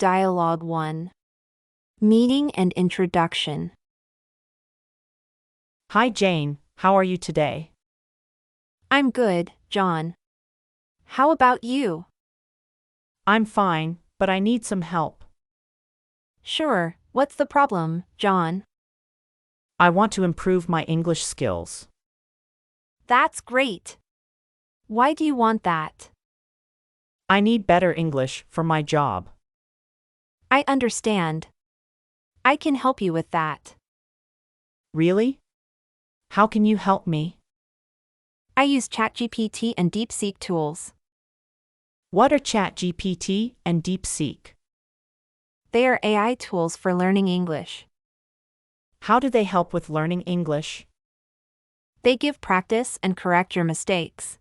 Dialogue 1. Meeting and introduction. Hi Jane, how are you today? I'm good, John. How about you? I'm fine, but I need some help. Sure, what's the problem, John? I want to improve my English skills. That's great. Why do you want that? I need better English for my job. I understand. I can help you with that. Really? How can you help me? I use ChatGPT and Deep Seek tools. What are ChatGPT and Deep Seek? They are AI tools for learning English. How do they help with learning English? They give practice and correct your mistakes.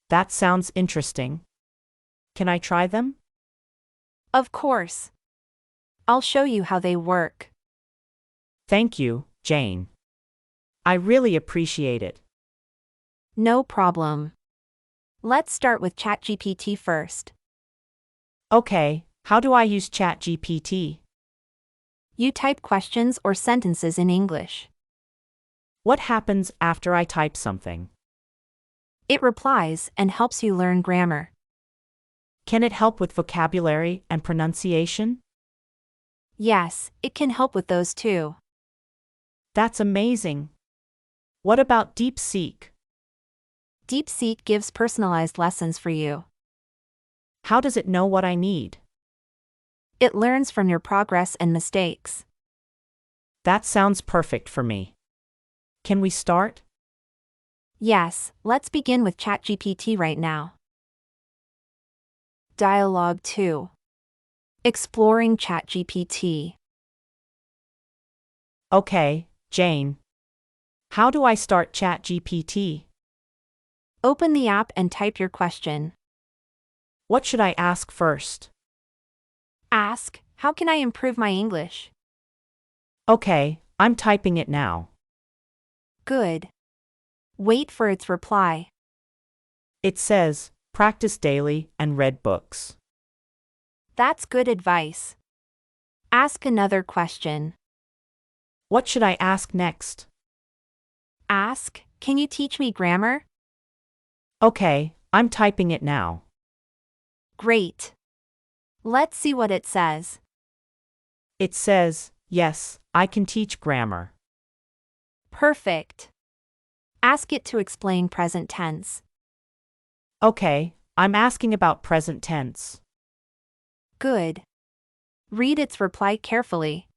That sounds interesting. Can I try them? Of course. I'll show you how they work. Thank you, Jane. I really appreciate it. No problem. Let's start with ChatGPT first. Okay, how do I use ChatGPT? You type questions or sentences in English. What happens after I type something? It replies and helps you learn grammar. Can it help with vocabulary and pronunciation? Yes, it can help with those too. That's amazing. What about Deep Seek? Deep Seek gives personalized lessons for you. How does it know what I need? It learns from your progress and mistakes. That sounds perfect for me. Can we start? Yes, let's begin with ChatGPT right now. Dialogue 2. Exploring ChatGPT. Okay, Jane. How do I start ChatGPT? Open the app and type your question. What should I ask first? Ask, how can I improve my English? Okay, I'm typing it now. Good. Wait for its reply. It says, practice daily and read books. That's good advice. Ask another question. What should I ask next? Ask, can you teach me grammar? Okay, I'm typing it now. Great. Let's see what it says. It says, yes, I can teach grammar. Perfect. Ask it to explain present tense. Okay, I'm asking about present tense. Good. Read its reply carefully.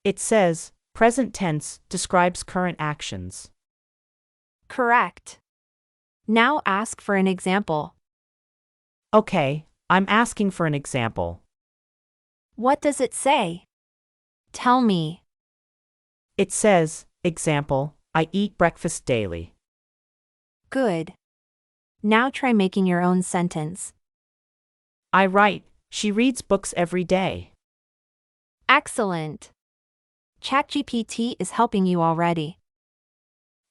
It says, present tense describes current actions. Correct. Now ask for an example. Okay, I'm asking for an example. What does it say? Tell me. It says, example, I eat breakfast daily. Good. Now try making your own sentence. I write, she reads books every day. Excellent. ChatGPT is helping you already.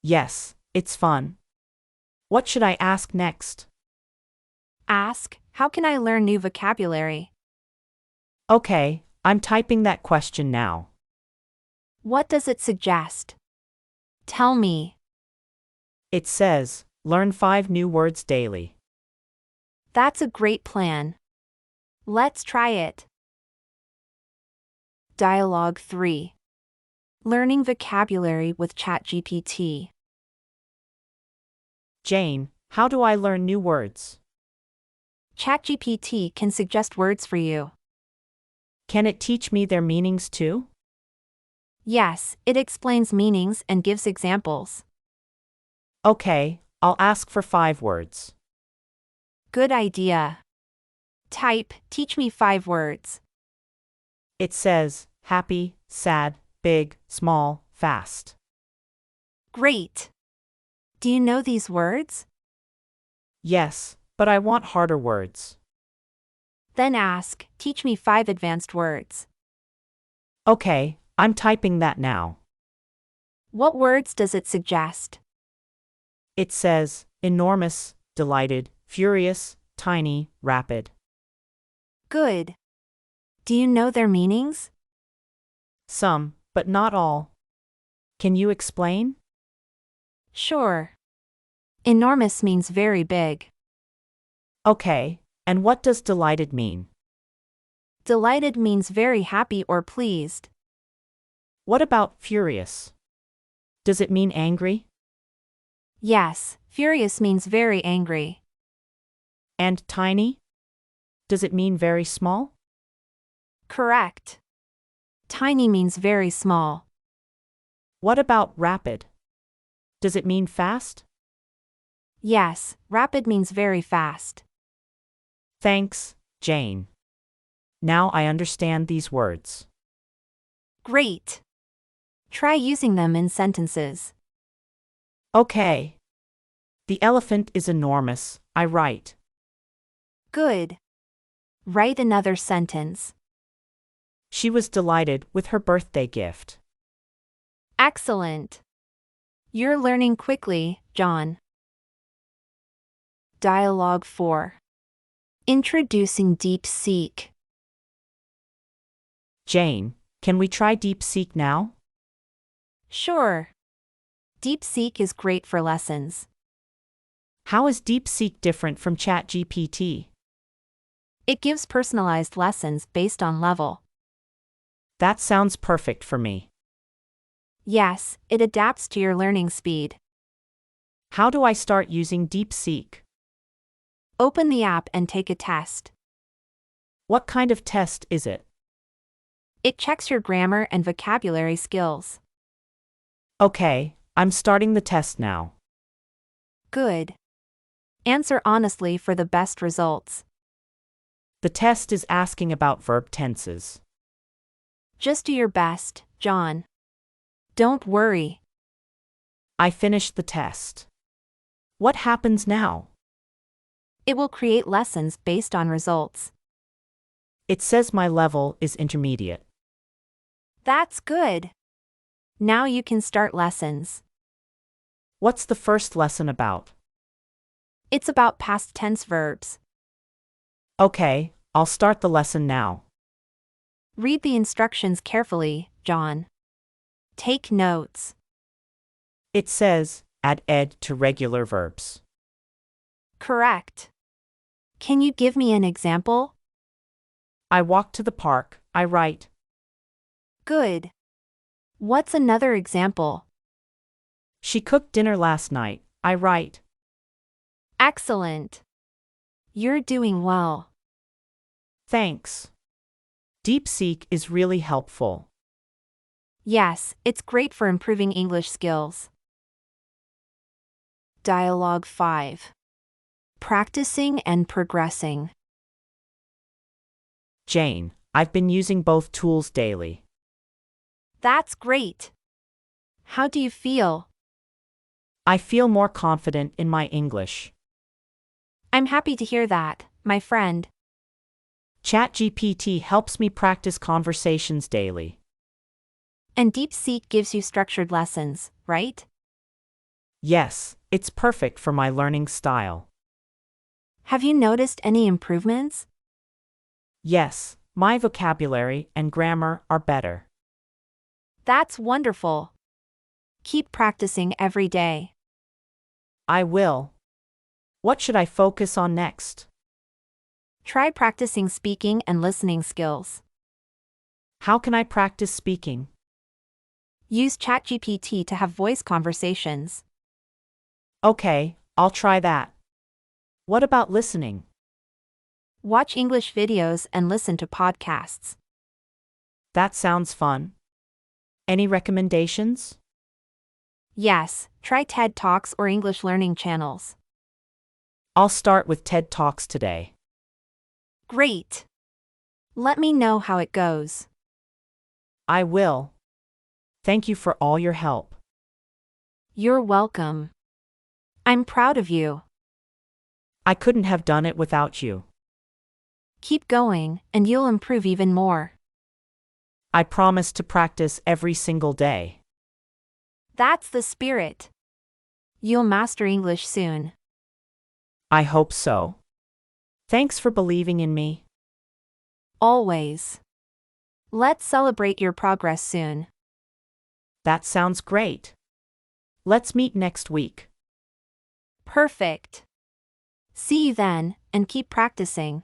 Yes, it's fun. What should I ask next? Ask, how can I learn new vocabulary? Okay, I'm typing that question now. What does it suggest? Tell me. It says, learn 5 new words daily. That's a great plan. Let's try it. Dialogue 3. Learning vocabulary with ChatGPT. Jane, how do I learn new words? ChatGPT can suggest words for you. Can it teach me their meanings too? Yes, it explains meanings and gives examples. Okay, I'll ask for 5 words. Good idea. Type, teach me 5 words. It says, happy, sad, big, small, fast. Great. Do you know these words? Yes, but I want harder words. Then ask, teach me 5 advanced words. Okay, I'm typing that now. What words does it suggest? It says, enormous, delighted, furious, tiny, rapid. Good. Do you know their meanings? Some, but not all. Can you explain? Sure. Enormous means very big. Okay, and what does delighted mean? Delighted means very happy or pleased. What about furious? Does it mean angry? Yes, furious means very angry. And tiny? Does it mean very small? Correct. Tiny means very small. What about rapid? Does it mean fast? Yes, rapid means very fast. Thanks, Jane. Now I understand these words. Great. Try using them in sentences. Okay. The elephant is enormous, I write. Good. Write another sentence. She was delighted with her birthday gift. Excellent. You're learning quickly, John. Dialogue 4. Introducing Deep Seek. Jane, can we try Deep Seek now? Sure. Deep Seek is great for lessons. How is Deep Seek different from ChatGPT? It gives personalized lessons based on level. That sounds perfect for me. Yes, it adapts to your learning speed. How do I start using Deep Seek? Open the app and take a test. What kind of test is it? It checks your grammar and vocabulary skills. Okay, I'm starting the test now. Good. Answer honestly for the best results. The test is asking about verb tenses. Just do your best, John. Don't worry. I finished the test. What happens now? It will create lessons based on results. It says my level is intermediate. That's good. Now you can start lessons. What's the first lesson about? It's about past tense verbs. Okay, I'll start the lesson now. Read the instructions carefully, John. Take notes. It says, add ed to regular verbs. Correct. Can you give me an example? I walk to the park, I write. Good. What's another example? She cooked dinner last night, I write. Excellent. You're doing well. Thanks. Deep Seek is really helpful. Yes, it's great for improving English skills. Dialogue 5. Practicing and progressing. Jane, I've been using both tools daily. That's great. How do you feel? I feel more confident in my English. I'm happy to hear that, my friend. ChatGPT helps me practice conversations daily. And DeepSeek gives you structured lessons, right? Yes, it's perfect for my learning style. Have you noticed any improvements? Yes, my vocabulary and grammar are better. That's wonderful. Keep practicing every day. I will. What should I focus on next? Try practicing speaking and listening skills. How can I practice speaking? Use ChatGPT to have voice conversations. Okay, I'll try that. What about listening? Watch English videos and listen to podcasts. That sounds fun. Any recommendations? Yes, try TED Talks or English learning channels. I'll start with TED Talks today. Great. Let me know how it goes. I will. Thank you for all your help. You're welcome. I'm proud of you. I couldn't have done it without you. Keep going, and you'll improve even more. I promise to practice every single day. That's the spirit. You'll master English soon. I hope so. Thanks for believing in me. Always. Let's celebrate your progress soon. That sounds great. Let's meet next week. Perfect. See you then, and keep practicing.